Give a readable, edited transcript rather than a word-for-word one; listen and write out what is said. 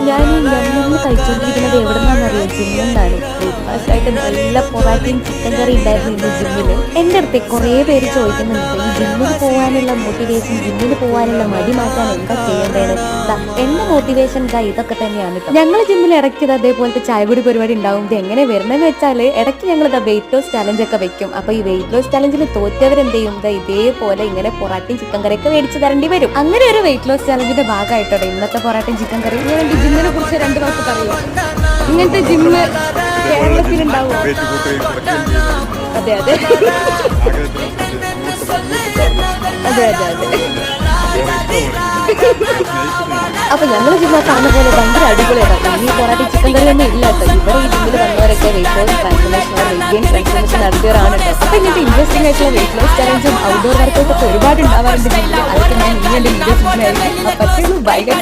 ഞാൻ ഈ ഞങ്ങൾ കഴിച്ചുകൊണ്ടിരിക്കുന്നത് എവിടെ നിന്നാണെന്നറിയോ? ജിമ്മിൽ നിന്നാണ്. ബ്രേക്ക്ഫാസ്റ്റ് ആയിട്ട് നല്ല പൊറാട്ടയും ചിക്കൻ കറി ഉണ്ടായിരുന്നു ഇന്ന് ജിമ്മിൽ. എൻ്റെ അടുത്ത് കുറേ പേര് ചോദിക്കുന്നുണ്ട് ഈ ജിമ്മിൽ പോകാനുള്ള മോട്ടിവേഷൻ, ജിമ്മിൽ പോകാനുള്ള മടി മാറ്റാൻ എന്താ ചെയ്യേണ്ടത്. എന്റെ മോട്ടിവേഷൻ ഇതൊക്കെ തന്നെയാണ് കേട്ടോ. ഞങ്ങൾ ജിമ്മിൽ ഇടയ്ക്ക് അതേപോലത്തെ ചായകുടി പരിപാടി ഉണ്ടാവും. ഇത് എങ്ങനെ വരണമെന്ന് വെച്ചാൽ ഇടയ്ക്ക് ഞങ്ങൾ വെയിറ്റ് ലോസ് ചാലഞ്ച് ഒക്കെ വെക്കും. അപ്പൊ ഈ വെയിറ്റ് ലോസ് ചാലഞ്ചിൽ തോറ്റവരെന്ത് ചെയ്യും? ഇതേപോലെ ഇങ്ങനെ പൊറാട്ടയും ചിക്കൻ കറിയൊക്കെ മേടിച്ച് തരേണ്ടി വരും. അങ്ങനെ ഒരു വെയിറ്റ് ലോസ് ചാലഞ്ചിന്റെ ഭാഗമായിട്ടോ ഇന്നത്തെ പൊറാട്ടയും ചിക്കൻ കറി. ഞാൻ ജിമ്മിനെ കുറിച്ച് 2 വാക്ക് പറയും. ഇങ്ങനത്തെ ജിമ്മ് കേരളത്തിലുണ്ടാവും. അതെ അതെ അതെ അതെ അതെ. അപ്പൊ ഞങ്ങൾ ജിമ്മ പറഞ്ഞ പോലെ ഭയങ്കര അടിപൊളിയാണ്. ഈ പൊറാട്ടി ചിക്കൻ കറി ഒന്നും ഇല്ല കേട്ടോ. ഇവിടെ ഈ ജിമ്മിൽ വന്നവരൊക്കെ വെയിറ്റ് ലോസ് ട്രാൻസ്ഫോർമേഷൻ ട്രാൻസ്ഫോർമേഷൻ നടത്തിയവരാണ് കേട്ടോ. അപ്പൊ ഇങ്ങനത്തെ ഇൻട്രസ്റ്റിംഗ് ആയിട്ടുള്ള വെയിറ്റ് ലോസ് ചാലഞ്ചും ഔട്ട്ഡോർ വർക്കൗട്ട് ഒക്കെ ഒരുപാട് ഉണ്ടാവാറുണ്ട്. അതൊക്കെ ഞാൻ ഇനി എന്റെ വീഡിയോസ് ആയിരിക്കും. അപ്പൊ ഭയങ്കര